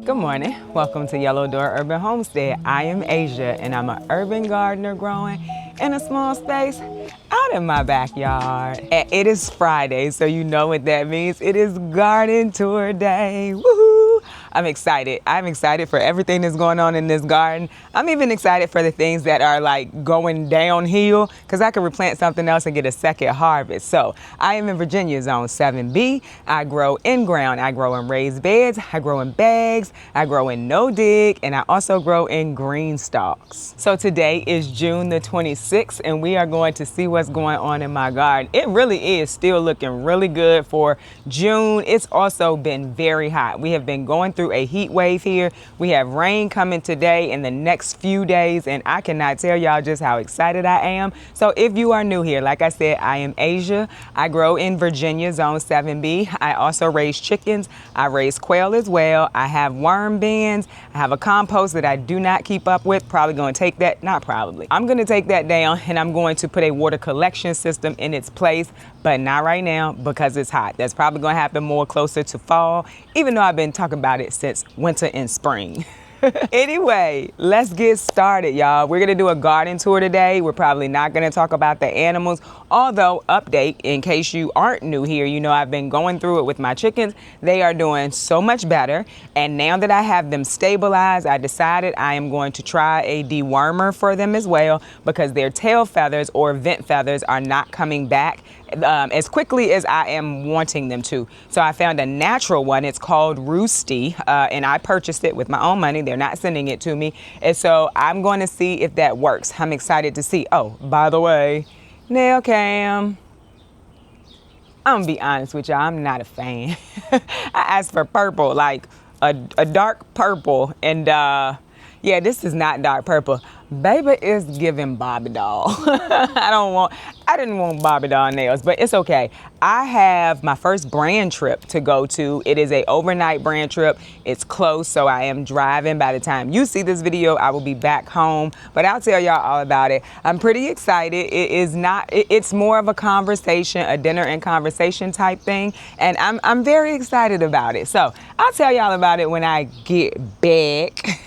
Good morning. Welcome to Yellow Door Urban Homestead. I am Asia and I'm an urban gardener growing in a small space out in my backyard. And it is Friday, so you know what that means. It is garden tour day. Woohoo! I'm excited. I'm excited for everything that's going on in this garden. I'm even excited for the things that are like going downhill because I can replant something else and get a second harvest. So I am in Virginia zone 7B. I grow in ground. I grow in raised beds. I grow in bags. I grow in no dig, and I also grow in green stalks. So today is June the 26th, and we are going to see what's going on in my garden. It really is still looking really good for June. It's also been very hot. We have been going through a heat wave here. We have rain coming today in the next few days, and I cannot tell y'all just how excited I am. So if you are new here, like I said, I am Asia. I grow in Virginia zone 7B. I also raise chickens. I raise quail as well. I have worm bins. I have a compost that I do not keep up with. Probably going to take that, not probably. I'm going to take that down and I'm going to put a water collection system in its place, but not right now because it's hot. That's probably going to happen more closer to fall, even though I've been talking about it since winter and spring. Anyway, let's get started, y'all. We're gonna do a garden tour today. We're probably not gonna talk about the animals, although update, in case you aren't new here, you know I've been going through it with my chickens. They are doing so much better, and now that I have them stabilized, I decided I am going to try a dewormer for them as well because their tail feathers or vent feathers are not coming back as quickly as I am wanting them to. So I found a natural one. It's called Roosty, and I purchased it with my own money. They're not sending it to me. And so I'm going to see if that works. I'm excited to see. Oh, by the way, nail cam. I'm gonna be honest with y'all, I'm not a fan. I asked for purple, like a dark purple, and yeah, this is not dark purple. Baby is giving Barbie doll. I didn't want Barbie doll nails, but it's okay. I have my first brand trip to go to. It is a overnight brand trip. It's close, so I am driving. By the time you see this video, I will be back home, but I'll tell y'all all about it. I'm pretty excited. It's more of a conversation, a dinner and conversation type thing, and I'm very excited about it. So I'll tell y'all about it when I get back.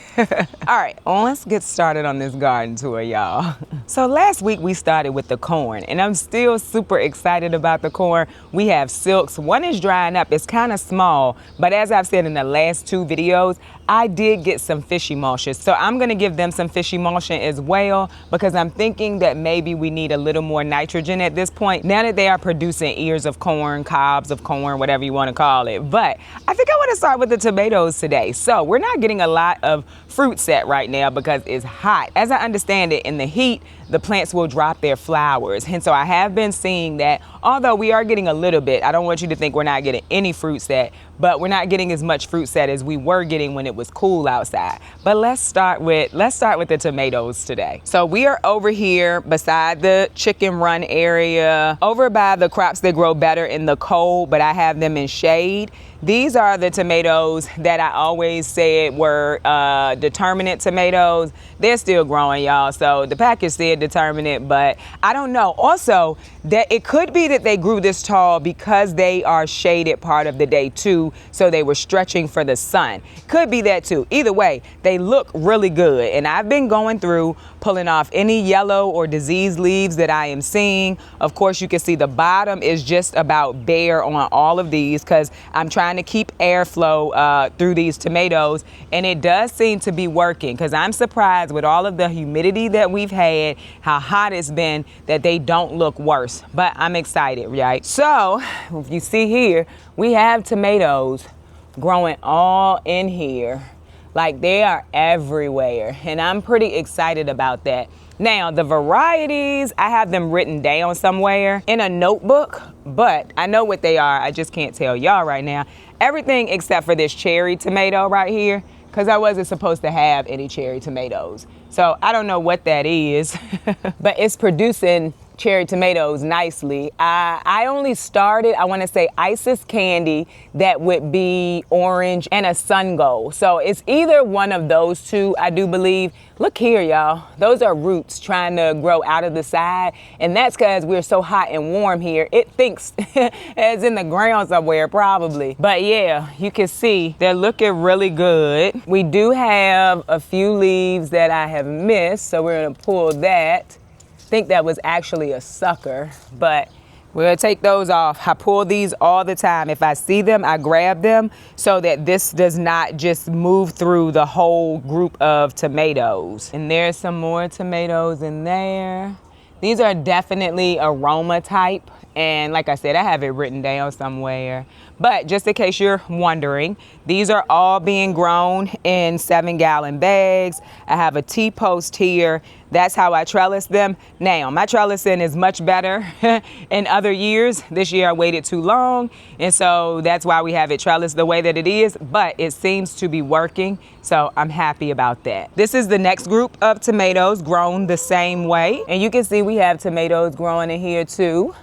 All right, let's get started on this garden tour, y'all. So last week we started with the corn, and I'm still super excited about the corn. We have silks. One is drying up. It's kind of small, but as I've said in the last two videos, I did get some fish emulsions. So I'm gonna give them some fish emulsion as well because I'm thinking that maybe we need a little more nitrogen at this point now that they are producing ears of corn, cobs of corn, whatever you wanna call it. But I think I wanna start with the tomatoes today. So we're not getting a lot of fruit set right now because it's hot. As I understand it, in the heat, the plants will drop their flowers. And so I have been seeing that, although we are getting a little bit, I don't want you to think we're not getting any fruit set, but we're not getting as much fruit set as we were getting when it was cool outside. But let's start with the tomatoes today. So we are over here beside the chicken run area, over by the crops that grow better in the cold, but I have them in shade. These are the tomatoes that I always said were determinate tomatoes. They're still growing, y'all. So the package said determinate, but I don't know. Also, that it could be that they grew this tall because they are shaded part of the day too, so they were stretching for the sun. Could be that too. Either way, they look really good. And I've been going through pulling off any yellow or diseased leaves that I am seeing. Of course, you can see the bottom is just about bare on all of these because I'm trying to keep airflow through these tomatoes, and it does seem to be working because I'm surprised with all of the humidity that we've had, how hot it's been, that they don't look worse. But I'm excited, right? So if you see here, we have tomatoes growing all in here. Like they are everywhere, and I'm pretty excited about that. Now, the varieties, I have them written down somewhere in a notebook, but I know what they are. I just can't tell y'all right now. Everything except for this cherry tomato right here, because I wasn't supposed to have any cherry tomatoes. So I don't know what that is, but it's producing cherry tomatoes nicely. I only started, I want to say, Isis candy that would be orange and a sun gold. So it's either one of those two, I do believe. Look here, y'all. Those are roots trying to grow out of the side. And that's because we're so hot and warm here. It thinks it's in the ground somewhere, probably. But yeah, you can see they're looking really good. We do have a few leaves that I have missed, so we're gonna pull that. I think that was actually a sucker, but we'll take those off. I pull these all the time. If I see them, I grab them so that this does not just move through the whole group of tomatoes. And there's some more tomatoes in there. These are definitely aroma type. And like I said, I have it written down somewhere. But just in case you're wondering, these are all being grown in 7-gallon bags. I have a T-post here. That's how I trellis them. Now, my trellising is much better in other years. This year I waited too long, and so that's why we have it trellised the way that it is, but it seems to be working, so I'm happy about that. This is the next group of tomatoes grown the same way, and you can see we have tomatoes growing in here too.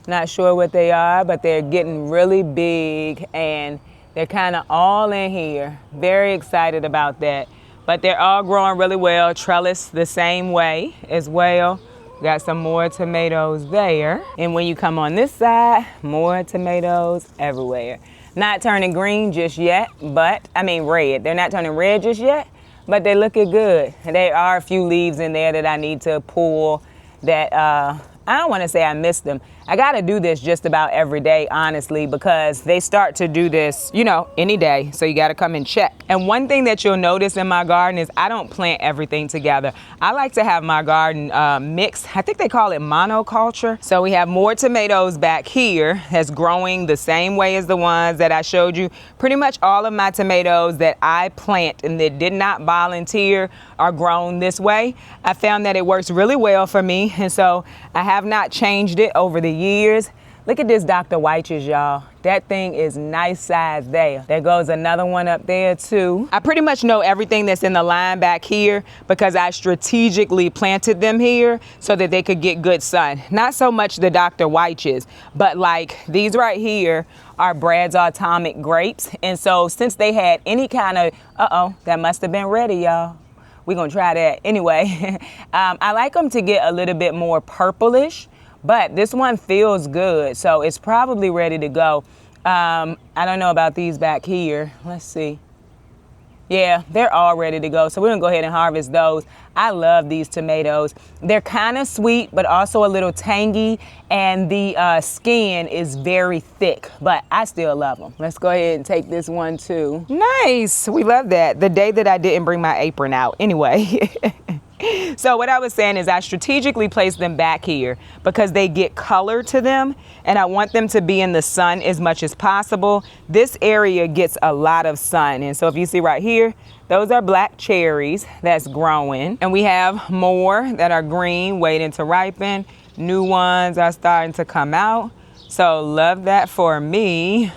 Not sure what they are, but they're getting really big, and they're kind of all in here. Very excited about that. But they're all growing really well, trellis the same way as well. Got some more tomatoes there. And when you come on this side, more tomatoes everywhere. Not turning green just yet, but, I mean red. They're not turning red just yet, but they're looking good. And there are a few leaves in there that I need to pull that, I don't want to say I missed them. I got to do this just about every day, honestly, because they start to do this, you know, any day. So you got to come and check. And one thing that you'll notice in my garden is I don't plant everything together. I like to have my garden mixed. I think they call it monoculture. So we have more tomatoes back here that's growing the same way as the ones that I showed you. Pretty much all of my tomatoes that I plant and that did not volunteer are grown this way. I found that it works really well for me. And so I have not changed it over the years. Look at this Dr. Weich's, y'all. That thing is nice size there. There goes another one up there too. I pretty much know everything that's in the line back here because I strategically planted them here so that they could get good sun. Not so much the Dr. Weich's, but like these right here are Brad's Atomic grapes. And so since they had any kind of, that must have been ready, y'all. We're gonna try that anyway. I like them to get a little bit more purplish, but this one feels good, so it's probably ready to go. I don't know about these back here. Let's see. Yeah, they're all ready to go, so we're gonna go ahead and harvest those. I love these tomatoes. They're kind of sweet, but also a little tangy, and the skin is very thick, but I still love them. Let's go ahead and take this one too. Nice, we love that. The day that I didn't bring my apron out. Anyway. So what I was saying is I strategically placed them back here because they get color to them, and I want them to be in the sun as much as possible. This area gets a lot of sun, and so if you see right here, those are black cherries that's growing, and we have more that are green waiting to ripen. New ones are starting to come out. So love that for me.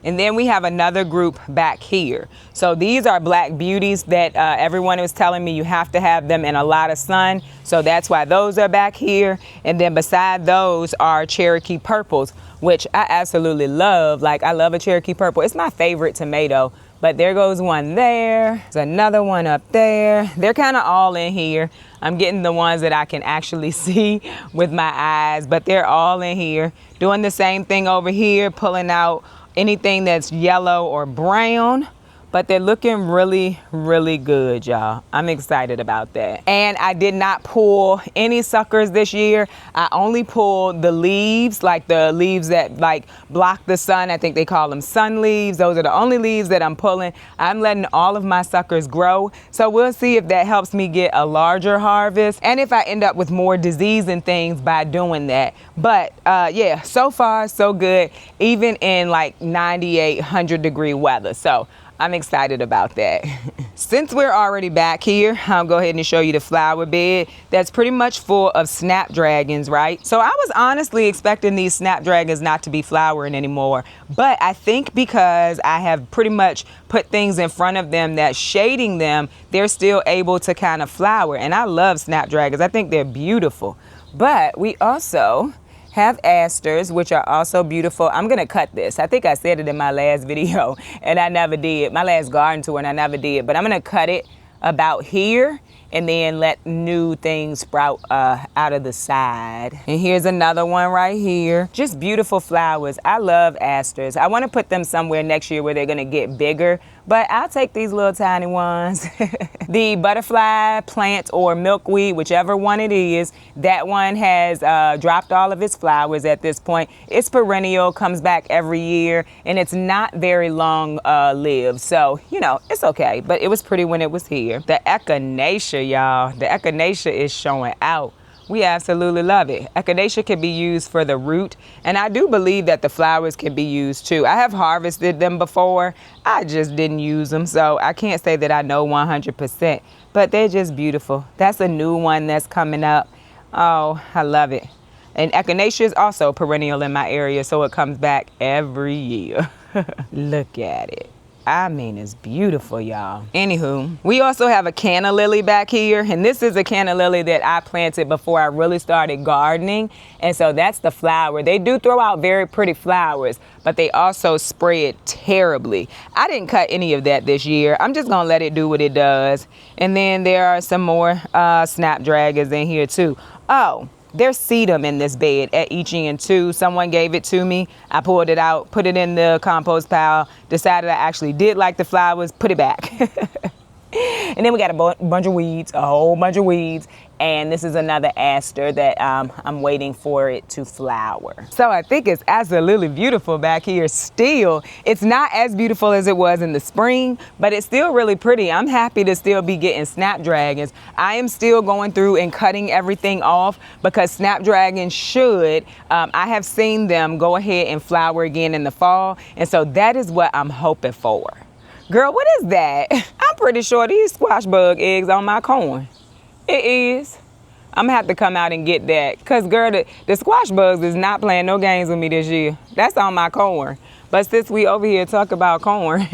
And then we have another group back here. So these are black beauties that everyone was telling me you have to have them in a lot of sun. So that's why those are back here. And then beside those are Cherokee purples, which I absolutely love. Like, I love a Cherokee purple. It's my favorite tomato. But there goes one there. There's another one up there. They're kind of all in here. I'm getting the ones that I can actually see with my eyes, but they're all in here. Doing the same thing over here, pulling out anything that's yellow or brown. But they're looking really, really good, y'all. I'm excited about that. And I did not pull any suckers this year. I only pulled the leaves, like the leaves that like block the sun. I think they call them sun leaves. Those are the only leaves that I'm pulling. I'm letting all of my suckers grow. So we'll see if that helps me get a larger harvest and if I end up with more disease and things by doing that. But yeah, so far so good, even in like 98, 100-degree weather. So I'm excited about that. Since we're already back here, I'll go ahead and show you the flower bed that's pretty much full of snapdragons, right? So I was honestly expecting these snapdragons not to be flowering anymore, but I think because I have pretty much put things in front of them that's shading them, they're still able to kind of flower. And I love snapdragons. I think they're beautiful. But we also have asters, which are also beautiful. I'm gonna cut this. I think I said it in my last video and I never did. My last garden tour and I never did, but I'm gonna cut it about here and then let new things sprout out of the side. And here's another one right here. Just beautiful flowers. I love asters. I wanna put them somewhere next year where they're gonna get bigger, but I'll take these little tiny ones. The butterfly plant or milkweed, whichever one it is, that one has dropped all of its flowers at this point. It's perennial, comes back every year, and it's not very long lived. So, you know, it's okay, but it was pretty when it was here. The echinacea, y'all, the echinacea is showing out. We absolutely love it. Echinacea can be used for the root, and I do believe that the flowers can be used too. I have harvested them before. I just didn't use them, so I can't say that I know 100%, but they're just beautiful. That's a new one that's coming up. Oh, I love it. And echinacea is also perennial in my area, so it comes back every year. Look at it. I mean, it's beautiful, y'all. Anywho, we also have a canna lily back here, and this is a canna lily that I planted before I really started gardening, and so that's the flower. They do throw out very pretty flowers, but they also spread terribly. I didn't cut any of that this year. I'm just gonna let it do what it does. And then there are some more snapdragons in here too. Oh, there's sedum in this bed at each end too. Someone gave it to me. I pulled it out, put it in the compost pile, decided I actually did like the flowers, put it back. And then we got a bunch of weeds, a whole bunch of weeds. And this is another aster that I'm waiting for it to flower. So I think it's absolutely beautiful back here still. It's not as beautiful as it was in the spring, but it's still really pretty. I'm happy to still be getting snapdragons. I am still going through and cutting everything off because snapdragons should, I have seen them go ahead and flower again in the fall. And so that is what I'm hoping for. Girl, what is that? I'm pretty sure these squash bug eggs on my corn. It is. I'm gonna have to come out and get that. Cause girl, the squash bugs is not playing no games with me this year. That's on my corn. But since we over here talk about corn,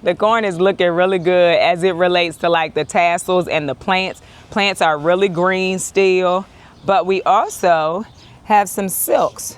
the corn is looking really good as it relates to like the tassels and the plants. Plants are really green still, but we also have some silks.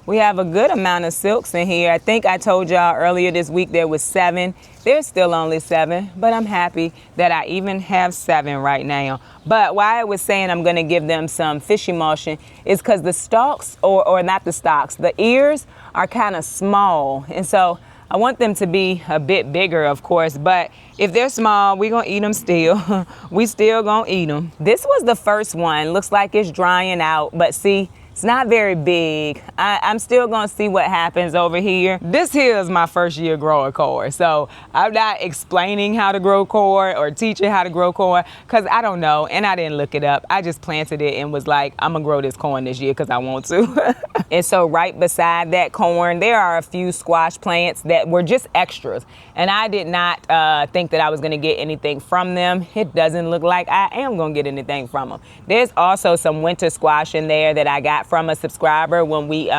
We have a good amount of silks in here. I think I told y'all earlier this week there was 7. There's still only 7, but I'm happy that I even have 7 right now. But why I was saying I'm gonna give them some fish emulsion is because the stalks, or not the stalks, the ears are kind of small. And so I want them to be a bit bigger, of course, but if they're small, we're gonna eat them still. We still gonna eat them. This was the first one. Looks like it's drying out, but see, it's not very big. I'm still gonna see what happens over here. This here is my first year growing corn, so I'm not explaining how to grow corn or teaching how to grow corn because I don't know and I didn't look it up. I just planted it and was like, I'm gonna grow this corn this year because I want to. And so right beside that corn, there are a few squash plants that were just extras, and I did not think that I was gonna get anything from them. It doesn't look like I am gonna get anything from them. There's also some winter squash in there that I got from a subscriber when we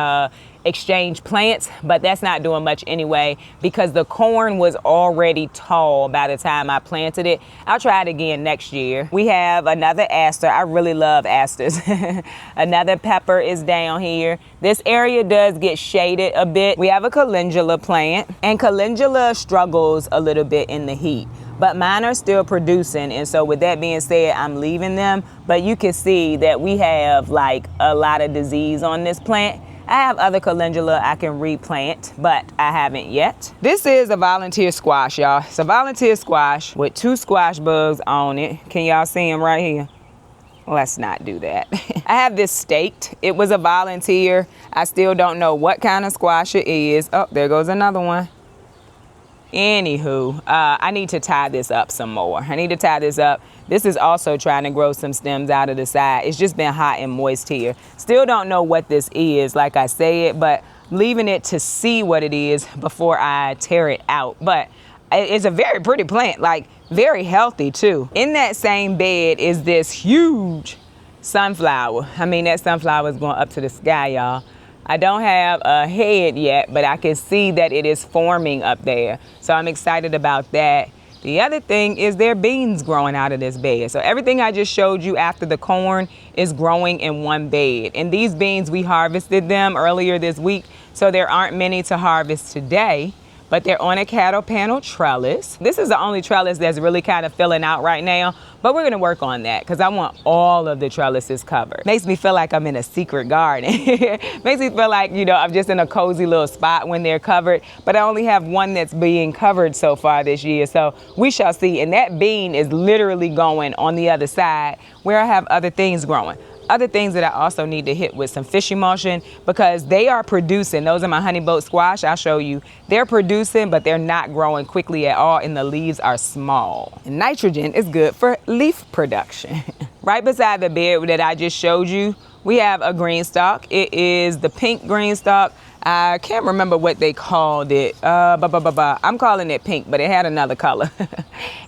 exchange plants, but that's not doing much anyway because the corn was already tall by the time I planted it. I'll try it again next year. We have another aster. I really love asters. Another pepper is down here. This area does get shaded a bit. We have a calendula plant, and calendula struggles a little bit in the heat, but mine are still producing. And so with that being said, I'm leaving them, but you can see that we have like a lot of disease on this plant. I have other calendula I can replant, but I haven't yet. This is a volunteer squash, y'all. It's a volunteer squash with 2 squash bugs on it. Can y'all see them right here? Let's not do that. I have this staked. It was a volunteer. I still don't know what kind of squash it is. Oh, there goes another one. Anywho, I need to tie this up some more. I need to tie this up. This is also trying to grow some stems out of the side. It's just been hot and moist here. Still don't know what this is, like I said, but leaving it to see what it is before I tear it out. But it's a very pretty plant, like very healthy too. In that same bed is this huge sunflower. I mean, that sunflower is going up to the sky, y'all. I don't have a head yet, but I can see that it is forming up there. So I'm excited about that. The other thing is there are beans growing out of this bed. So everything I just showed you after the corn is growing in one bed. And these beans, we harvested them earlier this week, so there aren't many to harvest today, but they're on a cattle panel trellis. This is the only trellis that's really kind of filling out right now, but we're gonna work on that because I want all of the trellises covered. Makes me feel like I'm in a secret garden. Makes me feel like, you know, I'm just in a cozy little spot when they're covered, but I only have one that's being covered so far this year, so we shall see. And that bean is literally going on the other side where I have other things growing. Other things that I also need to hit with some fish emulsion because they are producing. Those are my honey boat squash. I'll show you. They're producing, but they're not growing quickly at all, and the leaves are small. And nitrogen is good for leaf production. Right beside the bed that I just showed you, we have a green stalk. It is the pink green stalk. I can't remember what they called it. I'm calling it pink, but it had another color.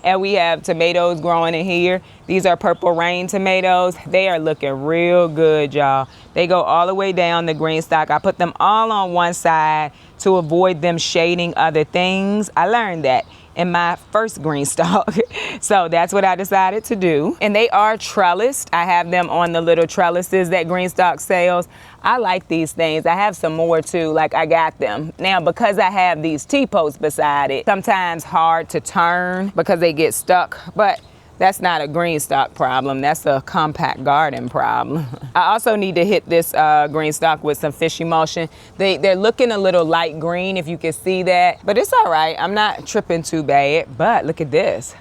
And we have tomatoes growing in here. These are purple rain tomatoes. They are looking real good, y'all. They go all the way down the green stalk. I put them all on one side to avoid them shading other things. I learned that in my first green stalk. So that's what I decided to do. And they are trellised. I have them on the little trellises that green stalk sells. I like these things. I have some more too, like I got them. Now, because I have these T-posts beside it, sometimes hard to turn because they get stuck, but that's not a green stalk problem. That's a compact garden problem. I also need to hit this green stalk with some fish emulsion. They're looking a little light green, if you can see that, but it's all right. I'm not tripping too bad, but look at this.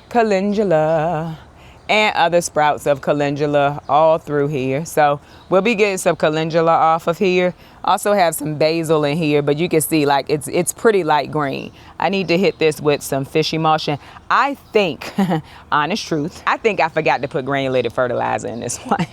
Calendula and other sprouts of calendula all through here. So we'll be getting some calendula off of here. Also have some basil in here, but you can see like it's pretty light green. I need to hit this with some fish emulsion. I think, honest truth, I think I forgot to put granulated fertilizer in this one.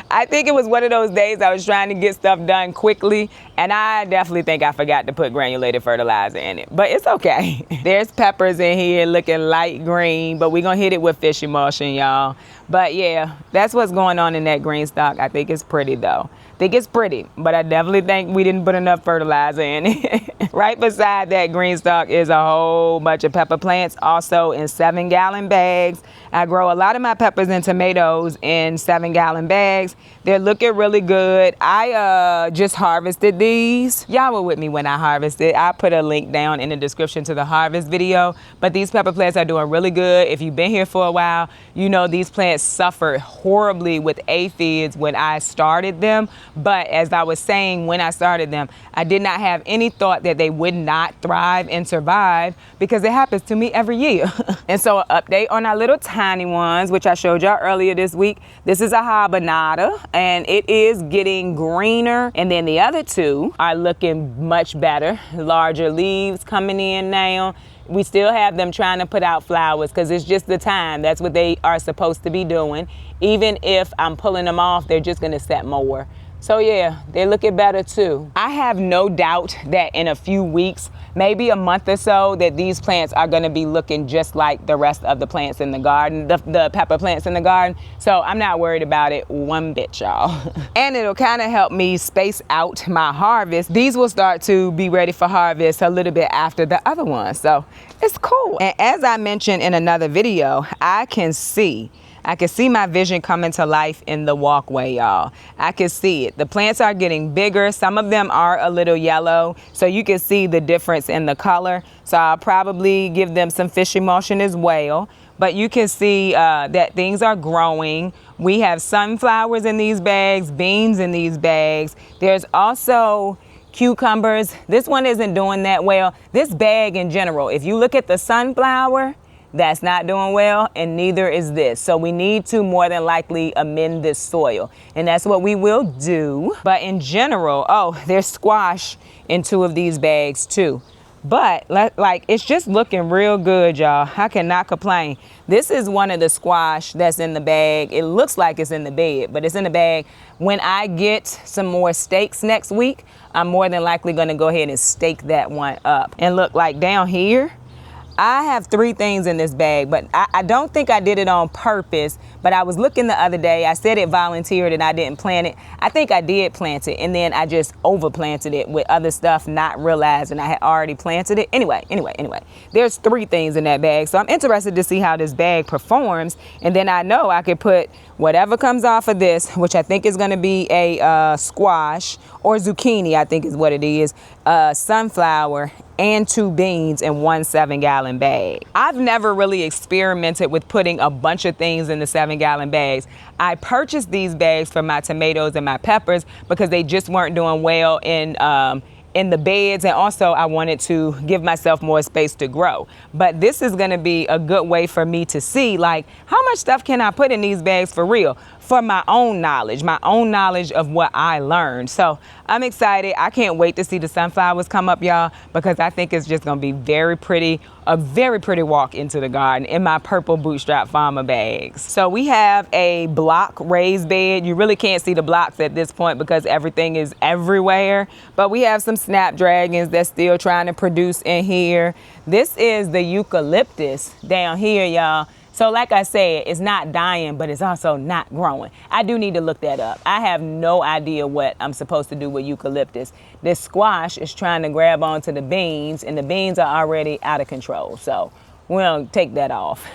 I think it was one of those days I was trying to get stuff done quickly, and I definitely think I forgot to put granulated fertilizer in it, but it's okay. There's peppers in here looking light green, but we're gonna hit it with fish emulsion, y'all. But yeah, that's what's going on in that green stalk. I think it's pretty though. I think it's pretty, but I definitely think we didn't put enough fertilizer in it. Right beside that green stalk is a whole bunch of pepper plants, also in 7-gallon bags. I grow a lot of my peppers and tomatoes in 7-gallon bags. They're looking really good. I just harvested these. Y'all were with me when I harvested. I put a link down in the description to the harvest video, but these pepper plants are doing really good. If you've been here for a while, you know these plants suffered horribly with aphids when I started them. But as I was saying, when I started them, I did not have any thought that they would not thrive and survive because it happens to me every year. And so an update on our little tiny ones, which I showed y'all earlier this week. This is a habanada and it is getting greener. And then the other two are looking much better. Larger leaves coming in now. We still have them trying to put out flowers because it's just the time. That's what they are supposed to be doing. Even if I'm pulling them off, they're just gonna set more. So yeah, they're looking better too. I have no doubt that in a few weeks, maybe a month or so, that these plants are gonna be looking just like the rest of the plants in the garden, the pepper plants in the garden. So I'm not worried about it one bit, y'all. And it'll kind of help me space out my harvest. These will start to be ready for harvest a little bit after the other ones. So it's cool. And as I mentioned in another video, I can see my vision coming to life in the walkway, y'all. I can see it. The plants are getting bigger. Some of them are a little yellow, so you can see the difference in the color. So I'll probably give them some fish emulsion as well. But you can see that things are growing. We have sunflowers in these bags, beans in these bags. There's also cucumbers. This one isn't doing that well. This bag in general, if you look at the sunflower, that's not doing well, and neither is this. So we need to more than likely amend this soil, and that's what we will do. But in general, oh, there's squash in 2 of these bags too. But like, it's just looking real good, y'all. I cannot complain. This is one of the squash that's in the bag. It looks like it's in the bed, but it's in the bag. When I get some more stakes next week, I'm more than likely gonna go ahead and stake that one up. And look, like down here, I have 3 things in this bag, but I don't think I did it on purpose, but I was looking the other day. I said it volunteered and I didn't plant it. I think I did plant it, and then I just overplanted it with other stuff, not realizing I had already planted it. Anyway, there's 3 things in that bag. So I'm interested to see how this bag performs, and then I know I could put whatever comes off of this, which I think is going to be a squash or zucchini, I think is what it is, sunflower, and 2 beans in 1 7-gallon bag. I've never really experimented with putting a bunch of things in the 7-gallon bags. I purchased these bags for my tomatoes and my peppers because they just weren't doing well in the beds, and also I wanted to give myself more space to grow. But this is gonna be a good way for me to see, like, how much stuff can I put in these bags for real, for my own knowledge of what I learned. So I'm excited. I can't wait to see the sunflowers come up, y'all, because I think it's just gonna be very pretty, a very pretty walk into the garden in my purple bootstrap farmer bags. So we have a block raised bed. You really can't see the blocks at this point because everything is everywhere, but we have some snapdragons that's still trying to produce in here. This is the eucalyptus down here, y'all. So like I said, it's not dying, but it's also not growing. I do need to look that up. I have no idea what I'm supposed to do with eucalyptus. This squash is trying to grab onto the beans, and the beans are already out of control. So we'll take that off.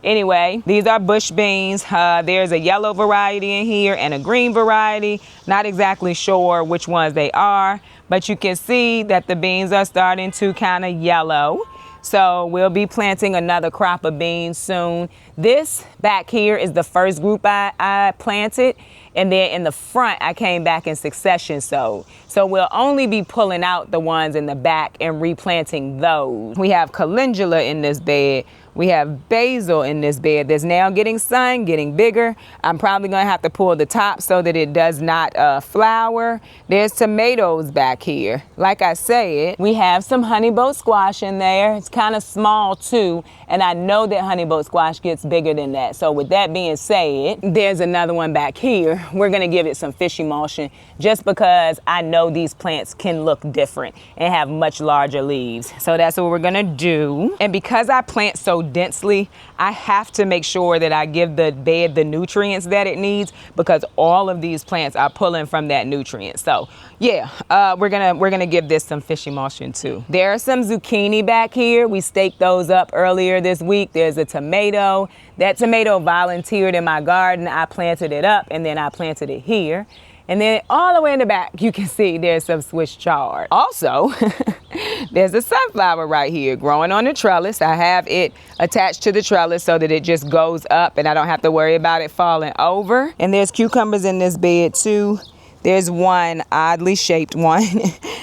Anyway, these are bush beans. There's a yellow variety in here and a green variety. Not exactly sure which ones they are, but you can see that the beans are starting to kind of yellow. So we'll be planting another crop of beans soon. This back here is the first group I planted. And then in the front, I came back in succession sowed. So we'll only be pulling out the ones in the back and replanting those. We have calendula in this bed. We have basil in this bed that's now getting sun, getting bigger. I'm probably gonna have to pull the top so that it does not flower. There's tomatoes back here. Like I said, we have some honey boat squash in there. It's kind of small too, and I know that honey boat squash gets bigger than that. So with that being said, there's another one back here. We're gonna give it some fish emulsion just because I know these plants can look different and have much larger leaves. So that's what we're gonna do. And because I plant so densely, I have to make sure that I give the bed the nutrients that it needs, because all of these plants are pulling from that nutrient. So yeah, we're gonna give this some fish emulsion too. There are some zucchini back here. We staked those up earlier this week. There's a tomato. That tomato volunteered in my garden. I planted it up, and then I planted it here. And then all the way in the back, you can see there's some Swiss chard. Also, there's a sunflower right here growing on the trellis. I have it attached to the trellis so that it just goes up and I don't have to worry about it falling over. And there's cucumbers in this bed too. There's one oddly shaped one.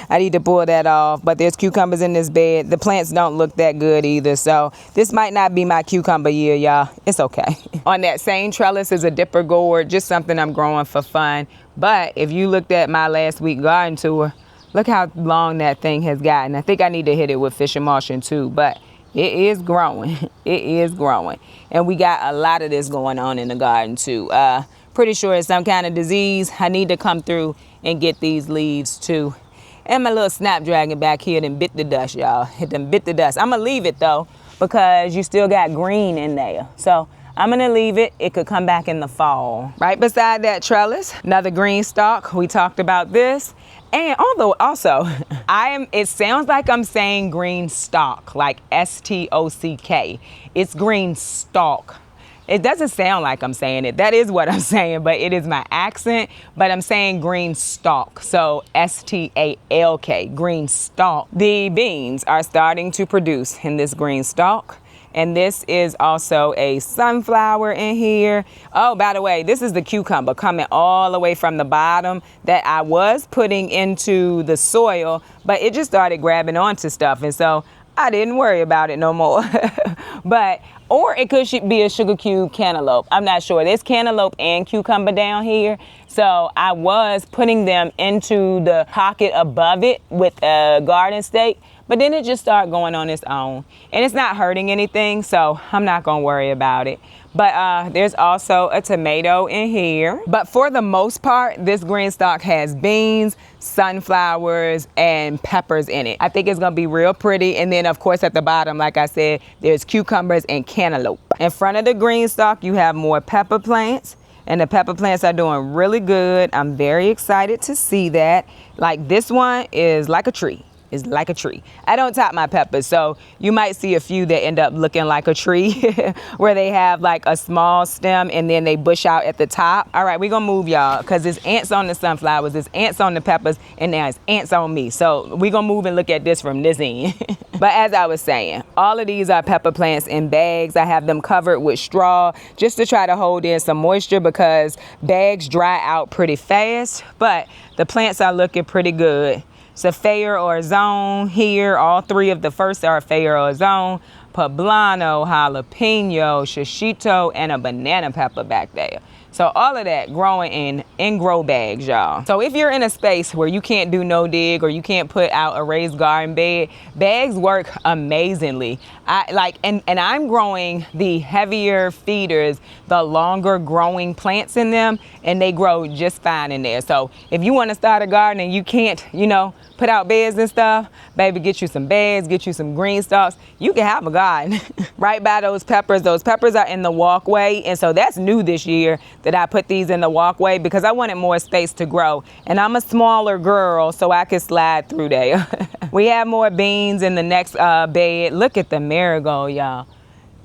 I need to pull that off, but there's cucumbers in this bed. The plants don't look that good either, so this might not be my cucumber year, y'all. It's okay. On that same trellis is a dipper gourd, just something I'm growing for fun. But if you looked at my last week garden tour, look how long that thing has gotten. I think I need to hit it with fish emulsion too, but it is growing. It is growing. And we got a lot of this going on in the garden too. Pretty sure it's some kind of disease. I need to come through and get these leaves too. And my little snapdragon back here done bit the dust, y'all. It done bit the dust. I'm gonna leave it though, because you still got green in there. So I'm gonna leave it. It could come back in the fall. Right beside that trellis, another green stalk. We talked about this. And although also, it sounds like I'm saying green stalk, like S-T-O-C-K. It's green stalk. It doesn't sound like I'm saying it. That is what I'm saying, but it is my accent. But I'm saying green stalk, so S-T-A-L-K, green stalk. The beans are starting to produce in this green stalk. And this is also a sunflower in here. Oh, by the way, this is the cucumber coming all the way from the bottom that I was putting into the soil, but it just started grabbing onto stuff. And so I didn't worry about it no more. Or it could be a sugar cube cantaloupe. I'm not sure. There's cantaloupe and cucumber down here. So I was putting them into the pocket above it with a garden stake, but then it just started going on its own. And it's not hurting anything, so I'm not gonna worry about it. But there's also a tomato in here. But for the most part, this green stalk has beans, sunflowers, and peppers in it. I think it's gonna be real pretty. And then of course at the bottom, like I said, there's cucumbers and cantaloupe. In front of the green stalk, you have more pepper plants. And the pepper plants are doing really good. I'm very excited to see that. Like this one is like a tree. It's like a tree. I don't top my peppers, so you might see a few that end up looking like a tree where they have like a small stem and then they bush out at the top. All right, we're gonna move y'all because there's ants on the sunflowers, there's ants on the peppers, and now it's ants on me. So we're gonna move and look at this from this end. But as I was saying, all of these are pepper plants in bags. I have them covered with straw just to try to hold in some moisture because bags dry out pretty fast, but the plants are looking pretty good. It's a Fair or Zone here. All three of the first are Fair or Zone. Poblano, jalapeno, shishito, and a banana pepper back there. So all of that growing in grow bags, y'all. So if you're in a space where you can't do no dig or you can't put out a raised garden bed, bags work amazingly. And I'm growing the heavier feeders, the longer growing plants in them, and they grow just fine in there. So if you want to start a garden and you can't, put out beds and stuff, baby, get you some beds, get you some green stalks. You can have a garden right by those peppers. Those peppers are in the walkway, and so that's new this year that I put these in the walkway because I wanted more space to grow. And I'm a smaller girl, so I can slide through there. We have more beans in the next bed. Look at the marigold, y'all.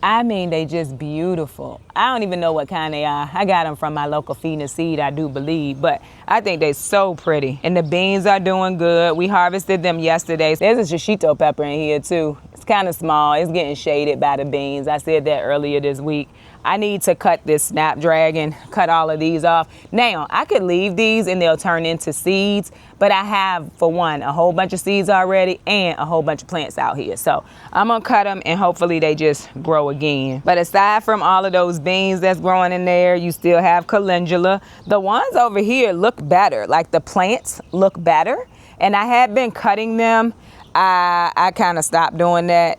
I mean, they just beautiful. I don't even know what kind they are. I got them from my local feeding and seed, I do believe, but I think they're so pretty. And the beans are doing good. We harvested them yesterday. There's a shishito pepper in here too. It's kind of small. It's getting shaded by the beans. I said that earlier this week. I need to cut this snapdragon, cut all of these off. Now, I could leave these and they'll turn into seeds, but I have, for one, a whole bunch of seeds already and a whole bunch of plants out here. So I'm gonna cut them and hopefully they just grow again. But aside from all of those beans that's growing in there, you still have calendula. The ones over here look better, like the plants look better. And I had been cutting them. I kind of stopped doing that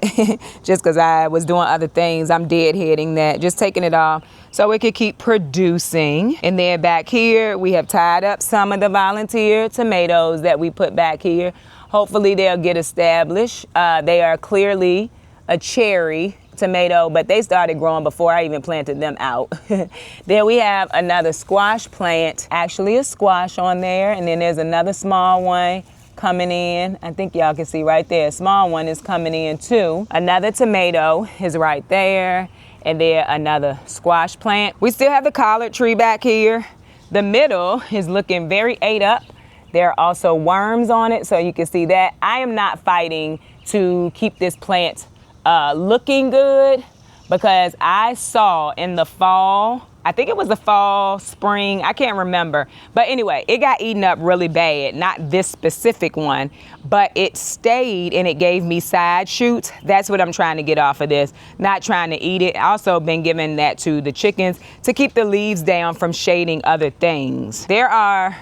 just because I was doing other things. I'm deadheading that, just taking it off so it could keep producing. And then back here, we have tied up some of the volunteer tomatoes that we put back here. Hopefully they'll get established. They are clearly a cherry tomato, but they started growing before I even planted them out. Then we have another squash plant, actually a squash on there. And then there's another small one coming in. I think y'all can see right there. A small one is coming in too. Another tomato is right there. And then another squash plant. We still have the collard tree back here. The middle is looking very ate up. There are also worms on it, so you can see that. I am not fighting to keep this plant looking good because I saw in the fall, I think it was the fall, spring, I can't remember. But anyway, it got eaten up really bad. Not this specific one, but it stayed and it gave me side shoots. That's what I'm trying to get off of this, not trying to eat it. I also been giving that to the chickens to keep the leaves down from shading other things. There are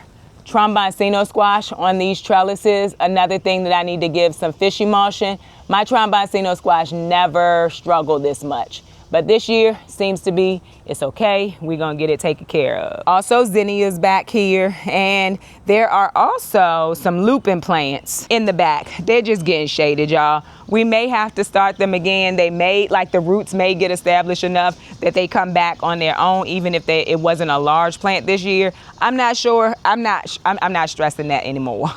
tromboncino squash on these trellises. Another thing that I need to give some fish emulsion. My tromboncino squash never struggled this much. But this year seems to be, it's okay. We're gonna get it taken care of. Also, zinnias back here. And there are also some lupin plants in the back. They're just getting shaded, y'all. We may have to start them again. They may, like the roots may get established enough that they come back on their own, even if it wasn't a large plant this year. I'm not sure. I'm not stressing that anymore.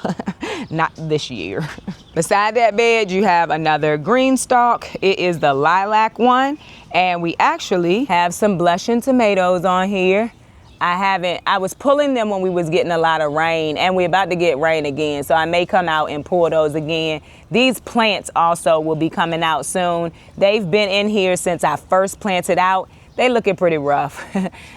Not this year. Beside that bed, you have another green stalk. It is the lilac one. And we actually have some blushing tomatoes on here. I was pulling them when we was getting a lot of rain, and we're about to get rain again, so I may come out and pull those again. These plants also will be coming out soon. They've been in here since I first planted out. They looking pretty rough.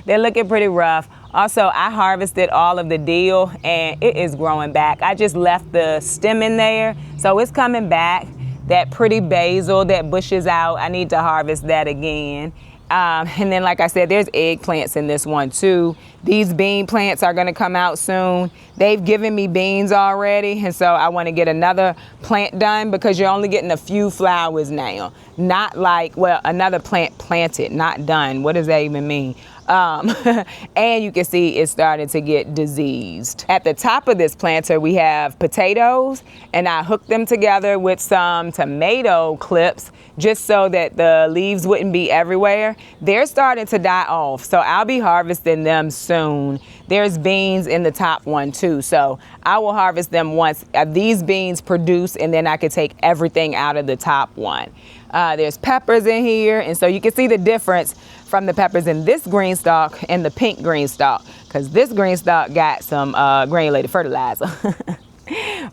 They're looking pretty rough. Also, I harvested all of the dill and it is growing back. I just left the stem in there, so it's coming back. That pretty basil that bushes out, I need to harvest that again. And then, like I said, there's eggplants in this one too. These bean plants are gonna come out soon. They've given me beans already, and so I wanna get another plant done because you're only getting a few flowers now. Not like, well, another plant planted, not done. What does that even mean? And you can see it's starting to get diseased. At the top of this planter, we have potatoes, and I hooked them together with some tomato clips just so that the leaves wouldn't be everywhere. They're starting to die off, so I'll be harvesting them soon. There's beans in the top one too, so I will harvest them once these beans produce, and then I can take everything out of the top one. There's peppers in here, and so you can see the difference from the peppers in this green stalk and the pink green stalk, because this green stalk got some granulated fertilizer.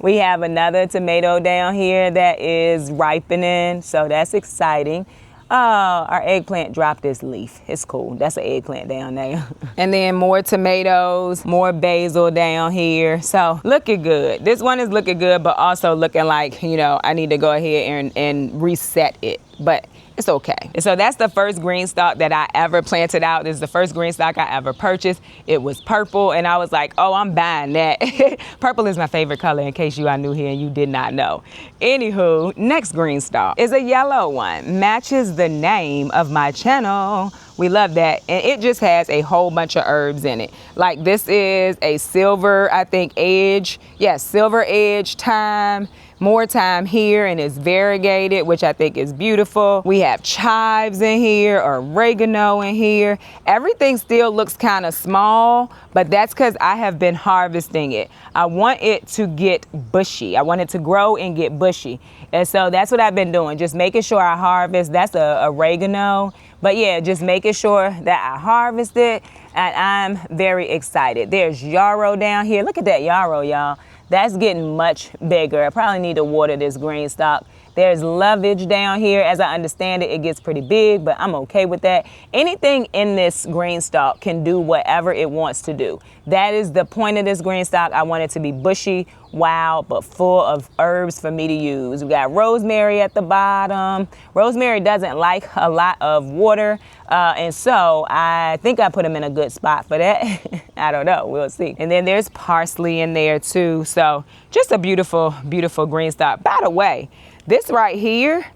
We have another tomato down here that is ripening, so that's exciting. Our eggplant dropped this leaf. It's cool. That's an eggplant down there. And then more tomatoes, more basil down here. So looking good. This one is looking good, but also looking like, you know, I need to go ahead and reset it. But it's okay. So that's the first green stalk that I ever planted out. This is the first green stalk I ever purchased. It was purple, and I was like, oh, I'm buying that. Purple is my favorite color, in case you are new here and you did not know. Anywho, next green stalk is a yellow one. Matches the name of my channel. We love that. And it just has a whole bunch of herbs in it. Like this is a silver, I think, edge. Yes, silver edge thyme. More thyme here, and it's variegated, which I think is beautiful. We have chives in here, or oregano in here. Everything still looks kind of small, but that's because I have been harvesting it. I want it to get bushy. I want it to grow and get bushy. And so that's what I've been doing, just making sure I harvest. That's a oregano. But yeah, just making sure that I harvest it, and I'm very excited. There's yarrow down here. Look at that yarrow, y'all. That's getting much bigger. I probably need to water this green stalk. There's lovage down here. As I understand it, it gets pretty big, but I'm okay with that. Anything in this green stalk can do whatever it wants to do. That is the point of this green stalk. I want it to be bushy, wild, but full of herbs for me to use. We got rosemary at the bottom. Rosemary doesn't like a lot of water, and so I think I put them in a good spot for that. I don't know, we'll see. And then there's parsley in there too. So just a beautiful, beautiful green stalk. By the way, this right here,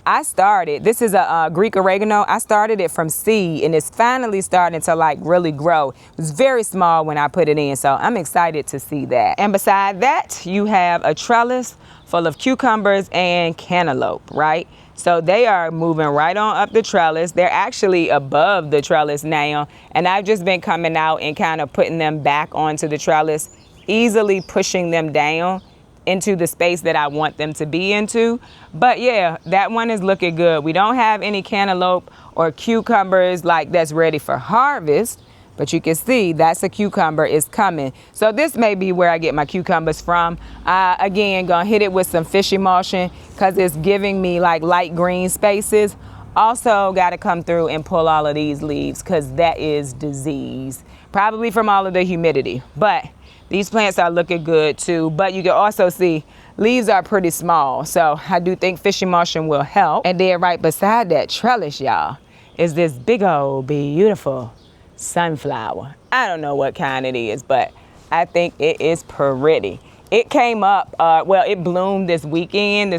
this is a Greek oregano. I started it from seed, and it's finally starting to like really grow. It was very small when I put it in, so I'm excited to see that. And beside that, you have a trellis full of cucumbers and cantaloupe, right? So they are moving right on up the trellis. They're actually above the trellis now, and I've just been coming out and kind of putting them back onto the trellis, easily pushing them down into the space that I want them to be into. But yeah, that one is looking good. We don't have any cantaloupe or cucumbers like that's ready for harvest, but you can see that's a cucumber is coming. So this may be where I get my cucumbers from. Again, gonna hit it with some fish emulsion because it's giving me like light green spaces. Also gotta come through and pull all of these leaves because that is disease, probably from all of the humidity. But these plants are looking good too, but you can also see leaves are pretty small. So I do think fish emulsion will help. And then right beside that trellis, y'all, is this big old beautiful sunflower. I don't know what kind it is, but I think it is pretty. It came up, it bloomed this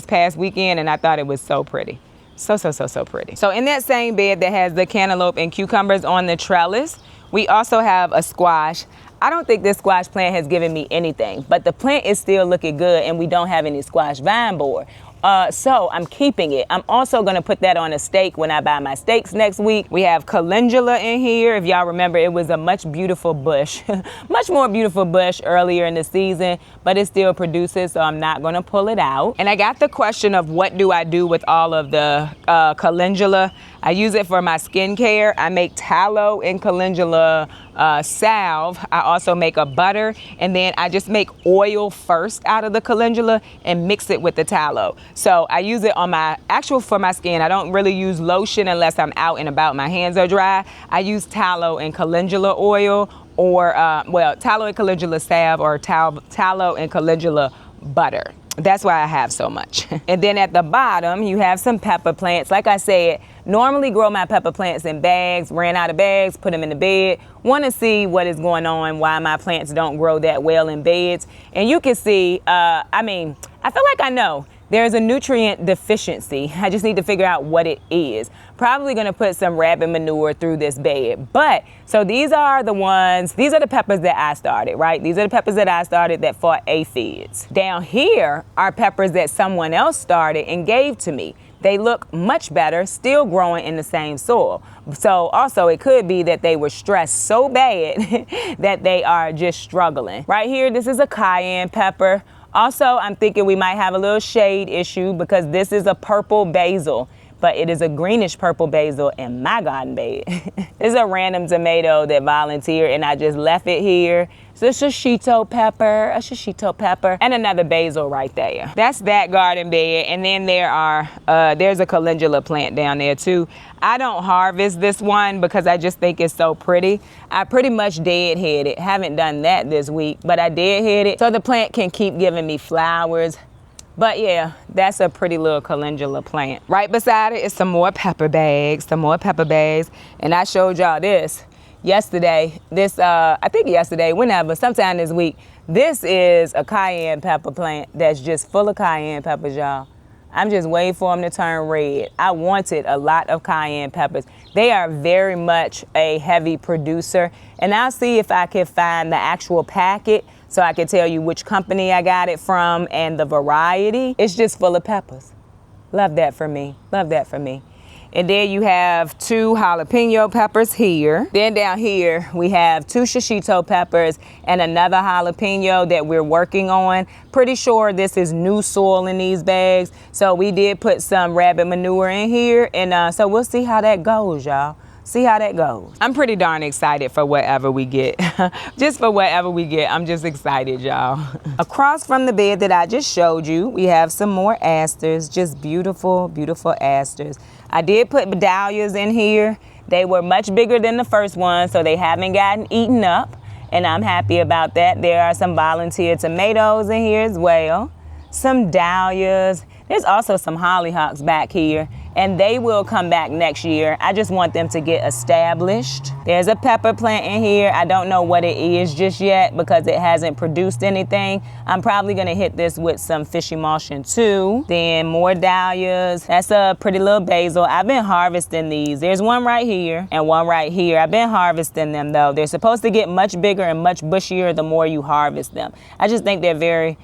past weekend, and I thought it was so pretty. So pretty. So in that same bed that has the cantaloupe and cucumbers on the trellis, we also have a squash. I don't think this squash plant has given me anything, but the plant is still looking good, and we don't have any squash vine board. So I'm keeping it. I'm also gonna put that on a stake when I buy my stakes next week. We have calendula in here. If y'all remember, it was a much beautiful bush, much more beautiful bush earlier in the season, but it still produces, so I'm not gonna pull it out. And I got the question of what do I do with all of the calendula. I use it for my skincare. I make tallow and calendula salve. I also make a butter, and then I just make oil first out of the calendula and mix it with the tallow. So I use it on for my skin. I don't really use lotion unless I'm out and about, my hands are dry. I use tallow and calendula oil, or tallow and calendula salve, or tallow and calendula butter. That's why I have so much. And then at the bottom, you have some pepper plants. Like I said, normally grow my pepper plants in bags, ran out of bags, put them in the bed. Want to see what is going on, why my plants don't grow that well in beds. And you can see, I feel like I know. There's a nutrient deficiency. I just need to figure out what it is. Probably gonna put some rabbit manure through this bed. But, so these are the peppers that I started, right? These are the peppers that I started that fought aphids. Down here are peppers that someone else started and gave to me. They look much better, still growing in the same soil. So also it could be that they were stressed so bad that they are just struggling. Right here, this is a cayenne pepper. Also, I'm thinking we might have a little shade issue because this is a purple basil, but it is a greenish purple basil in my garden bed. This is a random tomato that volunteered and I just left it here. So a shishito pepper, and another basil right there. That's that garden bed. And then there's a calendula plant down there too. I don't harvest this one because I just think it's so pretty. I pretty much deadhead it. Haven't done that this week, but I deadhead it so the plant can keep giving me flowers. But yeah, that's a pretty little calendula plant. Right beside it is some more pepper bags, And I showed y'all this yesterday, sometime this week. This is a cayenne pepper plant that's just full of cayenne peppers, y'all. I'm just waiting for them to turn red. I wanted a lot of cayenne peppers. They are very much a heavy producer, and I'll see if I can find the actual packet so I can tell you which company I got it from and the variety. It's just full of peppers. Love that for me. And then you have 2 jalapeno peppers here. Then down here, we have 2 shishito peppers and another jalapeno that we're working on. Pretty sure this is new soil in these bags. So we did put some rabbit manure in here. And so we'll see how that goes, y'all. I'm pretty darn excited for whatever we get. Just for whatever we get, I'm just excited, y'all. Across from the bed that I just showed you, we have some more asters, just beautiful, beautiful asters. I did put dahlias in here. They were much bigger than the first one, so they haven't gotten eaten up, and I'm happy about that. There are some volunteer tomatoes in here as well, some dahlias. There's also some hollyhocks back here, and they will come back next year. I just want them to get established. There's a pepper plant in here. I don't know what it is just yet because it hasn't produced anything. I'm probably gonna hit this with some fish emulsion too. Then more dahlias. That's a pretty little basil. I've been harvesting these. There's one right here and one right here. I've been harvesting them though. They're supposed to get much bigger and much bushier the more you harvest them. I just think they're very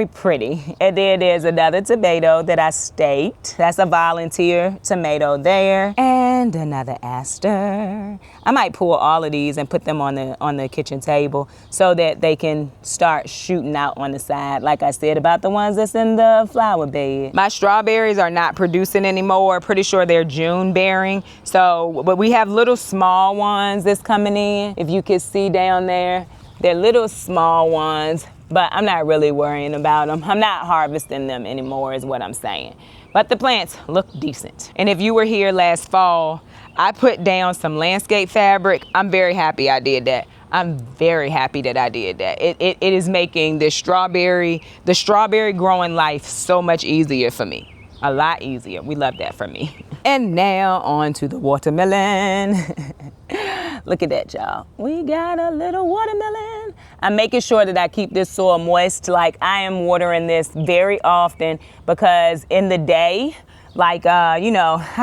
pretty. And then there's another tomato that I staked. That's a volunteer tomato there. And another aster. I might pull all of these and put them on the kitchen table so that they can start shooting out on the side, like I said about the ones that's in the flower bed. My strawberries are not producing anymore. Pretty sure they're June bearing. But we have little small ones that's coming in. If you can see down there, they're little small ones. But I'm not really worrying about them. I'm not harvesting them anymore is what I'm saying. But the plants look decent. And if you were here last fall, I put down some landscape fabric. I'm very happy I did that. I'm very happy that I did that. It is making the strawberry growing life so much easier for me. A lot easier. We love that for me. And now on to the watermelon. Look at that, y'all. We got a little watermelon. I'm making sure that I keep this soil moist. Like I am watering this very often because in the day, like, I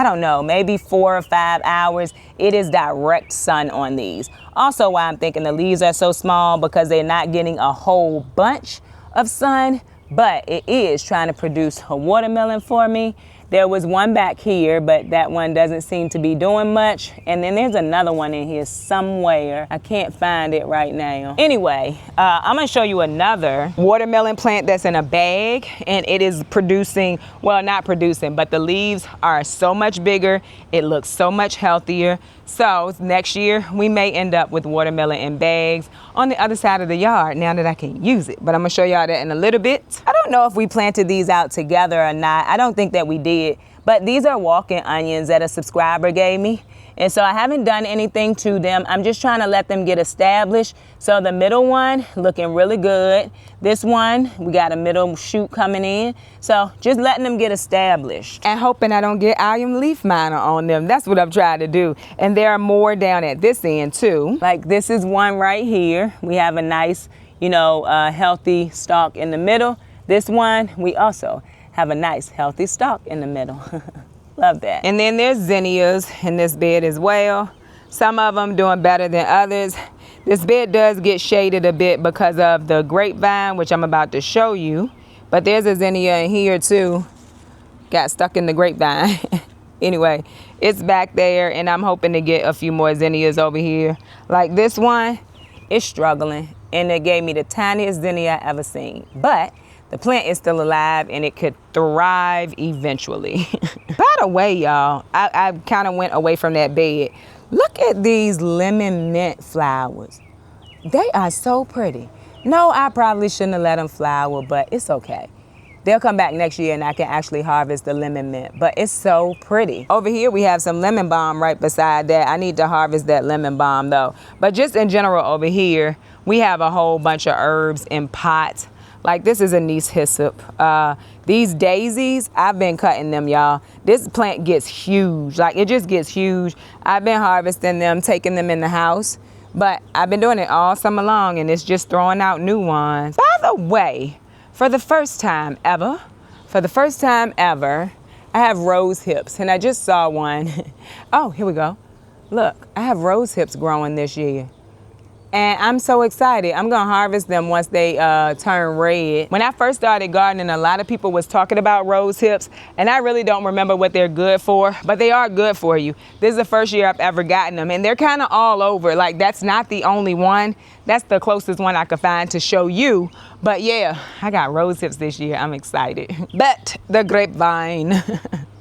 don't know, maybe 4 or 5 hours, it is direct sun on these. Also why I'm thinking the leaves are so small because they're not getting a whole bunch of sun, but it is trying to produce a watermelon for me. There was one back here, but that one doesn't seem to be doing much. And then there's another one in here somewhere. I can't find it right now. Anyway, I'm gonna show you another watermelon plant that's in a bag, and it is producing, well, not producing, but the leaves are so much bigger. It looks so much healthier. So next year, we may end up with watermelon in bags on the other side of the yard now that I can use it. But I'm gonna show y'all that in a little bit. I don't know if we planted these out together or not. I don't think that we did, But these are walk-in onions that a subscriber gave me. And so I haven't done anything to them. I'm just trying to let them get established. So the middle one looking really good. This one, we got a middle shoot coming in. So just letting them get established. And hoping I don't get allium leaf miner on them. That's what I'm trying to do. And there are more down at this end too. Like this is one right here. We have a nice, healthy stalk in the middle. This one, we also have a nice healthy stalk in the middle. Love that. And then there's zinnias in this bed as well. Some of them doing better than others. This bed does get shaded a bit because of the grapevine, which I'm about to show you. But there's a zinnia in here too. Got stuck in the grapevine. Anyway, it's back there and I'm hoping to get a few more zinnias over here. Like this one is struggling and it gave me the tiniest zinnia I ever seen. But the plant is still alive and it could thrive eventually. By the way, y'all, I kind of went away from that bed. Look at these lemon mint flowers. They are so pretty. No, I probably shouldn't have let them flower, but it's okay. They'll come back next year and I can actually harvest the lemon mint, but it's so pretty. Over here, we have some lemon balm right beside that. I need to harvest that lemon balm though. But just in general over here, we have a whole bunch of herbs in pots. Like this is anise hyssop. These daisies, I've been cutting them, y'all. This plant gets huge. Like it just gets huge. I've been harvesting them, taking them in the house. But I've been doing it all summer long and it's just throwing out new ones. By the way, for the first time ever, I have rose hips and I just saw one. Oh, here we go. Look, I have rose hips growing this year. And I'm so excited. I'm gonna harvest them once they turn red. When I first started gardening, a lot of people was talking about rose hips, and I really don't remember what they're good for, but they are good for you. This is the first year I've ever gotten them, and they're kind of all over. Like that's not the only one. That's the closest one I could find to show you. But yeah, I got rose hips this year. I'm excited. But the grapevine.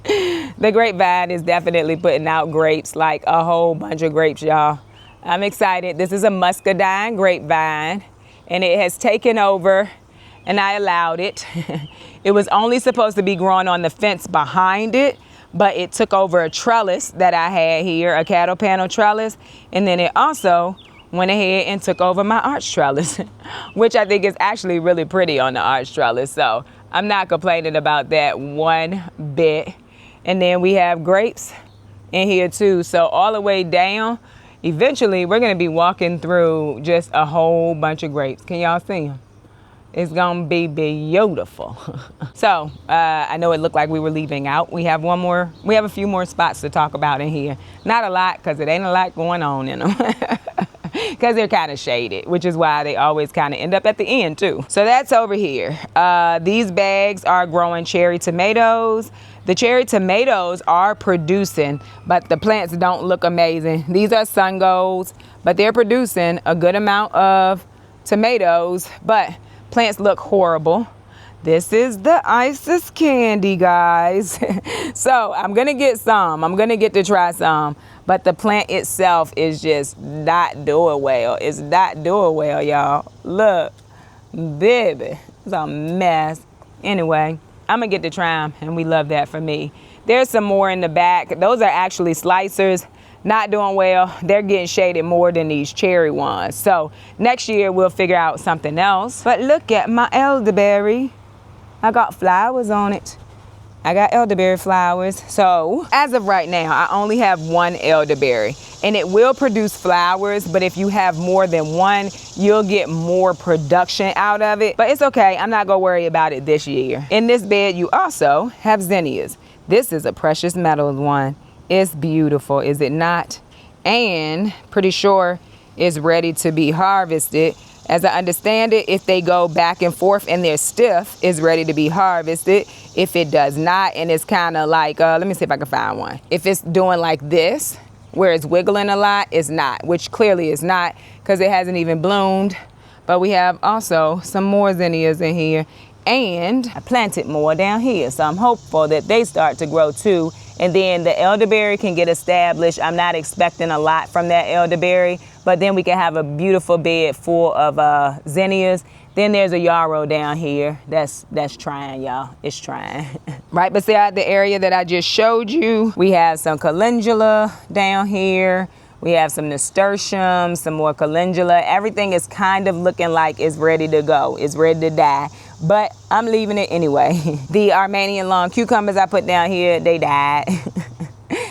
The grapevine is definitely putting out grapes, like a whole bunch of grapes, y'all. I'm excited. This is a muscadine grapevine and it has taken over and I allowed it. It was only supposed to be growing on the fence behind it, but it took over a trellis that I had here, a cattle panel trellis. And then it also went ahead and took over my arch trellis, which I think is actually really pretty on the arch trellis. So I'm not complaining about that one bit. And then we have grapes in here too. So all the way down, eventually, we're going to be walking through just a whole bunch of grapes. Can y'all see them? It's going to be beautiful. So, I know it looked like we were leaving out. We have a few more spots to talk about in here. Not a lot, because it ain't a lot going on in them. Because they're kind of shaded, which is why they always kind of end up at the end, too. So that's over here. These bags are growing cherry tomatoes. The cherry tomatoes are producing, but the plants don't look amazing. These are sun golds, but they're producing a good amount of tomatoes, but plants look horrible. This is the Isis candy, guys. So I'm gonna get some. I'm gonna get to try some, but the plant itself is just not doing well. It's not doing well, y'all. Look, baby, it's a mess. Anyway, I'm gonna get to try them, and we love that for me. There's some more in the back. Those are actually slicers. Not doing well. They're getting shaded more than these cherry ones. So next year we'll figure out something else. But look at my elderberry. I got flowers on it. I got elderberry flowers. So as of right now, I only have one elderberry and it will produce flowers, but if you have more than one, you'll get more production out of it. But it's okay, I'm not gonna worry about it this year. In this bed, you also have zinnias. This is a precious metals one. It's beautiful, is it not? And pretty sure it's ready to be harvested. As I understand it, if they go back and forth and they're stiff, it's ready to be harvested. If it does not, and it's kind of like, let me see if I can find one. If it's doing like this, where it's wiggling a lot, it's not, which clearly is not because it hasn't even bloomed. But we have also some more zinnias in here. And I planted more down here, so I'm hopeful that they start to grow too. And then the elderberry can get established. I'm not expecting a lot from that elderberry, but then we can have a beautiful bed full of zinnias. Then there's a yarrow down here. That's trying, y'all. It's trying. Right beside the area that I just showed you, we have some calendula down here. We have some nasturtium, some more calendula. Everything is kind of looking like it's ready to go. It's ready to die, but I'm leaving it anyway. The Armenian long cucumbers I put down here, they died.